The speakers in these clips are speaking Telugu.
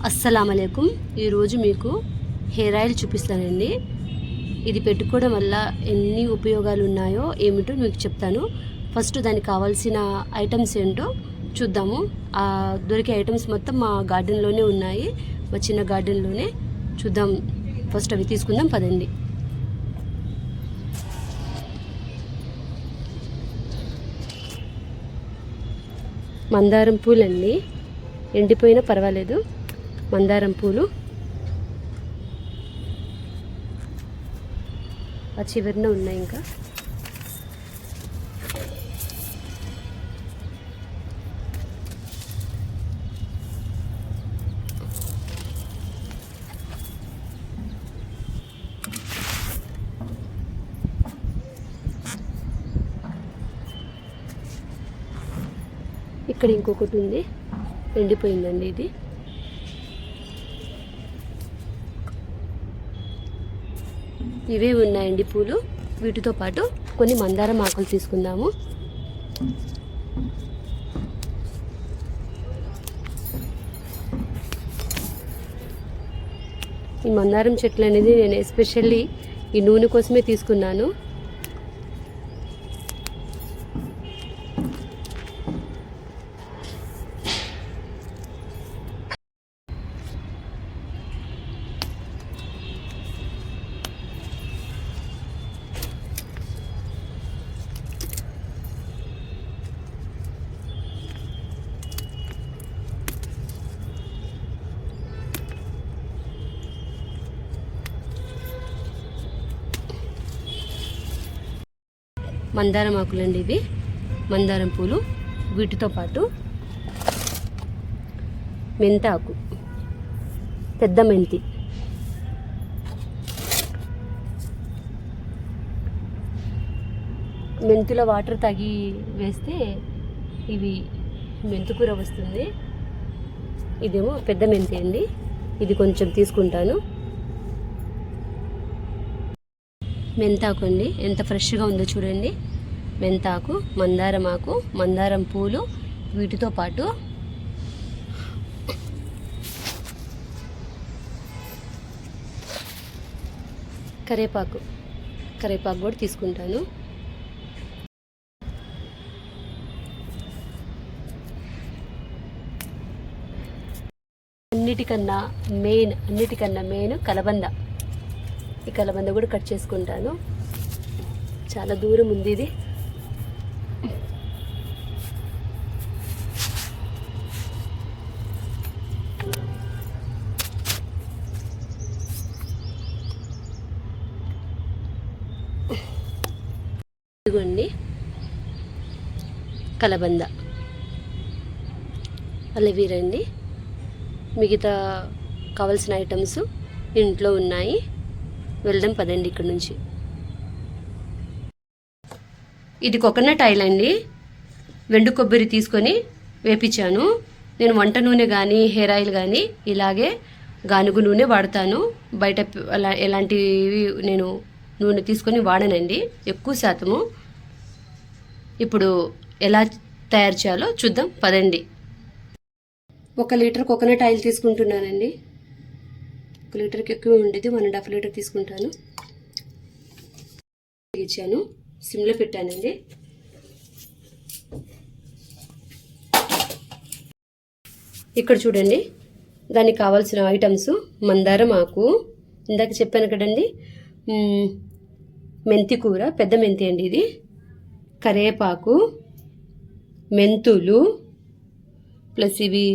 అస్సలామలైకుం. ఈరోజు మీకు హెయిర్ ఆయిల్ చూపిస్తానండి. ఇది పెట్టుకోవడం వల్ల ఎన్ని ఉపయోగాలు ఉన్నాయో ఏమిటో మీకు చెప్తాను. ఫస్ట్ దానికి కావాల్సిన ఐటమ్స్ ఏంటో చూద్దాము. దొరికే ఐటమ్స్ మొత్తం మా గార్డెన్లోనే ఉన్నాయి, మా చిన్న గార్డెన్లోనే. చూద్దాం, ఫస్ట్ అవి తీసుకుందాం పదండి. మందారం పూలండి, ఎండిపోయినా పర్వాలేదు. మందారం పూలు ఆ చివరిన ఉన్నాయి. ఇంకా ఇక్కడ ఇంకొకటి ఉంది, ఎండిపోయిందండి ఇది. ఇవే ఉన్నాయండి పూలు. వీటితో పాటు కొన్ని మందారం ఆకులు తీసుకుందాము. ఈ మందారం చెట్లు అనేది నేను ఎస్పెషల్లీ ఈ నూనె కోసమే తీసుకున్నాను. మందారం ఆకులండి ఇవి, మందారం పూలు. వీటితో పాటు మెంతాకు, పెద్ద మెంతి, మెంతుల వాటర్ తాగి వేస్తే ఇవి మెంతుకూర వస్తుంది. ఇదేమో పెద్ద మెంతి అండి, ఇది కొంచెం తీసుకుంటాను. మెంతాకు అండి, ఎంత ఫ్రెష్గా ఉందో చూడండి. మెంతాకు, మందారం ఆకు, మందారం పూలు. వీటితో పాటు కరివేపాకు కూడా తీసుకుంటాను. అన్నిటికన్నా మెయిన్ కలబంద. ఈ కలబంద కూడా కట్ చేసుకుంటాను. చాలా దూరం ఉంది ఇది. ఇదిగోండి కలబంద, అలవీరా అండి. మిగతా కావాల్సిన ఐటమ్స్ ఇంట్లో ఉన్నాయి. వెళ్దాం పదండి ఇక్కడ నుంచి. ఇది కోకోనట్ ఆయిల్ అండి, వెండు కొబ్బరి తీసుకొని వేపించాను. నేను వంట నూనె కానీ హెయిర్ ఆయిల్ కానీ ఇలాగే గానుగు నూనె వాడతాను. బయట ఎలాంటివి నేను నూనె తీసుకొని వాడనండి ఎక్కువ శాతము. ఇప్పుడు ఎలా తయారు చేయాలో చూద్దాం పదండి. 1 లీటర్ కోకోనట్ ఆయిల్ తీసుకుంటున్నానండి. 1 లీటర్కి ఎక్కువ ఉండేది, 1.5 లీటర్ తీసుకుంటాను. ఇచ్చాను, సిమ్లో పెట్టానండి. ఇక్కడ చూడండి, దానికి కావాల్సిన ఐటమ్స్ మందారం ఆకు, ఇందాక చెప్పాను కదండి, మెంతి కూర, పెద్ద మెంతి అండి ఇది, కరివేపాకు, మెంతులు, ప్లస్ ఇవి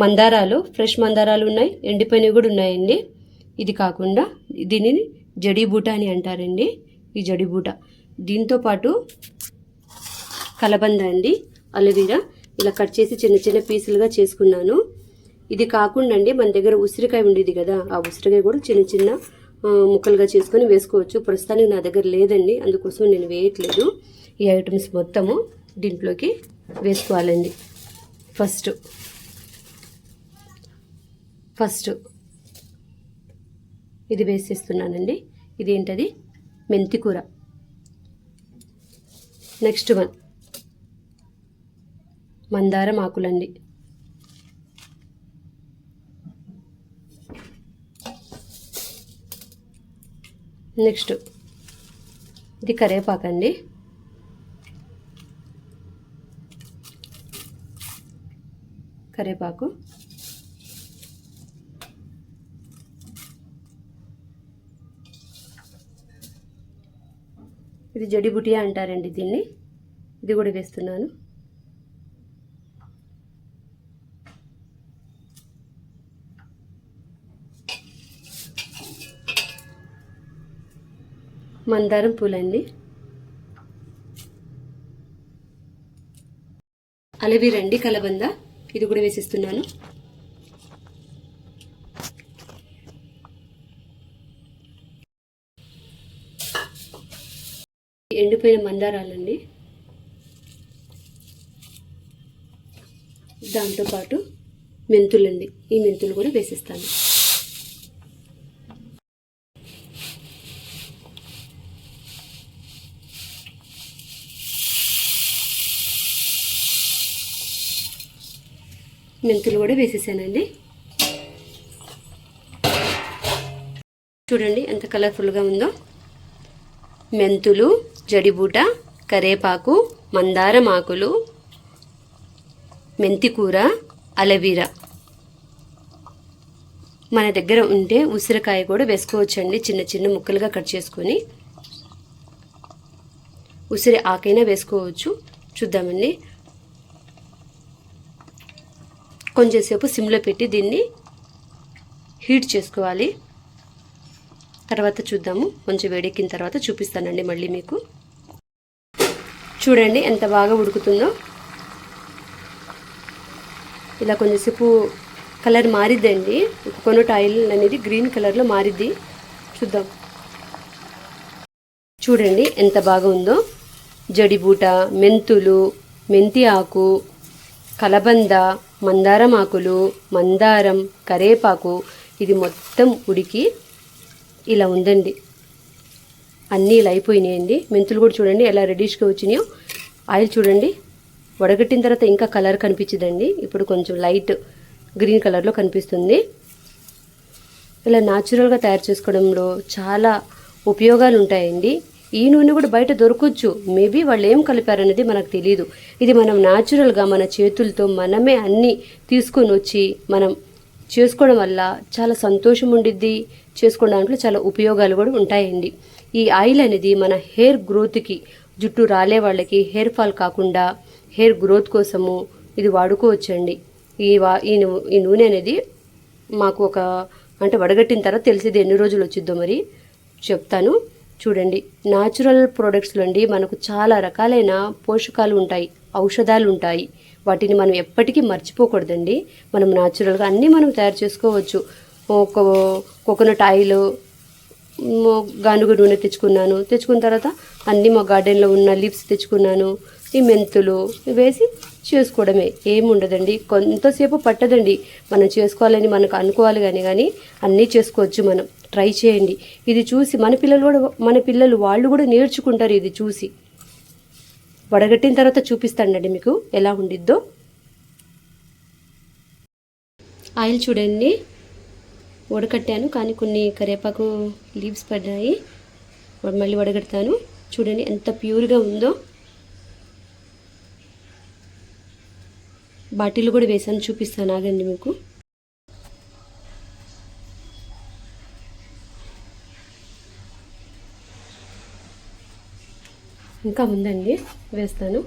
మందారాలు, ఫ్రెష్ మందారాలు ఉన్నాయి, ఎండిపోయినవి కూడా ఉన్నాయండి. ఇది కాకుండా దీనిని జడీబూటా అని అంటారండి, ఈ జడీబూటా. దీంతో పాటు కలబంద అండి, అలోవెరా ఇలా కట్ చేసి చిన్న చిన్న పీసులుగా చేసుకున్నాను. ఇది కాకుండా అండి మన దగ్గర ఉసిరికాయ ఉండేది కదా, ఆ ఉసిరికాయ కూడా చిన్న చిన్న ముక్కలుగా చేసుకొని వేసుకోవచ్చు. ప్రస్తుతానికి నా దగ్గర లేదండి, అందుకోసం నేను వేయట్లేదు. ఈ ఐటమ్స్ మొత్తము దీంట్లోకి వేసుకోవాలండి. ఫస్ట్ ఇది వేసేస్తున్నానండి. ఇదేంటది, మెంతి కూర. నెక్స్ట్ వన్ మందారం ఆకులండి. నెక్స్ట్ ఇది కరివేపాకండి. కరివేపాకు, ఇది జడిబుటియా అంటారండి దీన్ని. ఇది కూడా వేస్తున్నాను. మందారం పూలండి. అలవీరండి, కలబంద, ఇది కూడా వేసిస్తున్నాను. ఎండిపోయిన మందారాలండి. దాంతోపాటు మెంతులండి, ఈ మెంతులు కూడా వేసిస్తాను. మెంతులు కూడా వేసేసానండి. చూడండి ఎంత కలర్ఫుల్గా ఉందో. మెంతులు, జడిబూట, కరేపాకు, మందారం ఆకులు, మెంతికూర, అలవీరా. మన దగ్గర ఉంటే ఉసిరికాయ కూడా వేసుకోవచ్చండి, చిన్న చిన్న ముక్కలుగా కట్ చేసుకొని. ఉసిరి ఆకైనా వేసుకోవచ్చు. చూద్దామండి. కొంచెంసేపు సిమ్లో పెట్టి దీన్ని హీట్ చేసుకోవాలి. తర్వాత చూద్దాము. కొంచెం వేడెక్కిన తర్వాత చూపిస్తానండి మళ్ళీ మీకు. చూడండి ఎంత బాగా ఉడుకుతుందో. ఇలా కొంచెంసేపు కలర్ మారిద్దండి. కోకోనట్ ఆయిల్ అనేది గ్రీన్ కలర్లో మారిద్ది. చూద్దాం. చూడండి ఎంత బాగా ఉందో. జడిబూట, మెంతులు, మెంతి ఆకు, కలబంద, మందారం ఆకులు, మందారం, కరేపాకు, ఇది మొత్తం ఉడికి ఇలా ఉందండి. అన్నీ ఇలా అయిపోయినాయండి. మెంతులు కూడా చూడండి ఎలా రెడిష్గా వచ్చినాయో. ఆయిల్ చూడండి, వడగట్టిన తర్వాత ఇంకా కలర్ కనిపించదండి. ఇప్పుడు కొంచెం లైట్ గ్రీన్ కలర్లో కనిపిస్తుంది. ఇలా న్యాచురల్గా తయారు చేసుకోవడంలో చాలా ఉపయోగాలు ఉంటాయండి. ఈ నూనె కూడా బయట దొరకవచ్చు. మేబీ వాళ్ళు ఏం కలిపారనేది మనకు తెలియదు. ఇది మనం న్యాచురల్గా మన చేతులతో మనమే అన్నీ తీసుకొని వచ్చి మనం చేసుకోవడం వల్ల చాలా సంతోషం ఉండిద్ది. చేసుకోవడానికి చాలా ఉపయోగాలు కూడా ఉంటాయండి. ఈ ఆయిల్ అనేది మన హెయిర్ గ్రోత్కి, జుట్టు రాలే వాళ్ళకి హెయిర్ ఫాల్ కాకుండా హెయిర్ గ్రోత్ కోసము ఇది వాడుకోవచ్చండి. ఈ నూనె అనేది మాకు అంటే వడగట్టిన తర్వాత తెలిసేది ఎన్ని రోజులు వచ్చిద్దో మరి చెప్తాను. చూడండి, న్యాచురల్ ప్రొడక్ట్స్లో అండి మనకు చాలా రకాలైన పోషకాలు ఉంటాయి, ఔషధాలు ఉంటాయి. వాటిని మనం ఎప్పటికీ మర్చిపోకూడదండి. మనం న్యాచురల్గా అన్నీ మనం తయారు చేసుకోవచ్చు. కోకోనట్ ఆయిల్, గానుగ నూనె తెచ్చుకున్న తర్వాత అన్నీ మా గార్డెన్లో ఉన్న లీవ్స్ తెచ్చుకున్నాను. ఈ మెంతులు వేసి చేసుకోవడమే, ఏముండదండి. కొంతసేపు పట్టదండి. మనం చేసుకోవాలని మనకు అనుకోవాలి కానీ అన్నీ చేసుకోవచ్చు. మనం ట్రై చేయండి. ఇది చూసి మన పిల్లలు వాళ్ళు కూడా నేర్చుకుంటారు. ఇది చూసి వడగట్టిన తర్వాత చూపిస్తానండి మీకు ఎలా ఉండిద్దో. ఆయిల్ చూడండి, వడకట్టాను కానీ కొన్ని కరివేపాకు లీవ్స్ పడ్డాయి. మళ్ళీ వడగడతాను. చూడండి ఎంత ప్యూర్గా ఉందో. బాటిల్ కూడా వేసాను, చూపిస్తాను ఆగండి మీకు. ఇంకా ఉందండి, వేస్తాను.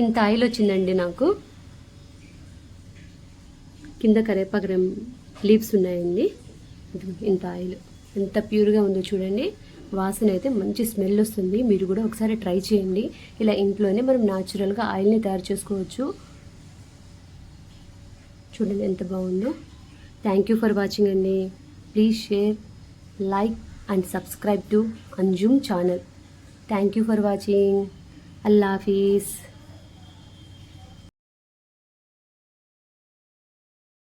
ఇంత ఆయిల్ వచ్చిందండి నాకు. కింద కరివేపాకు లీవ్స్ ఉన్నాయండి. ఇంత ఆయిల్ ఎంత ప్యూర్గా ఉందో చూడండి. వాసన అయితే మంచి స్మెల్ వస్తుంది. మీరు కూడా ఒకసారి ట్రై చేయండి. ఇలా ఇంట్లోనే మనం న్యాచురల్గా ఆయిల్ని తయారు చేసుకోవచ్చు. చూడండి ఎంత బాగుందో. థ్యాంక్ యూ ఫర్ వాచింగ్ అండి. Please share, like and subscribe to Anjum channel. Thank you for watching. Allah Hafeez.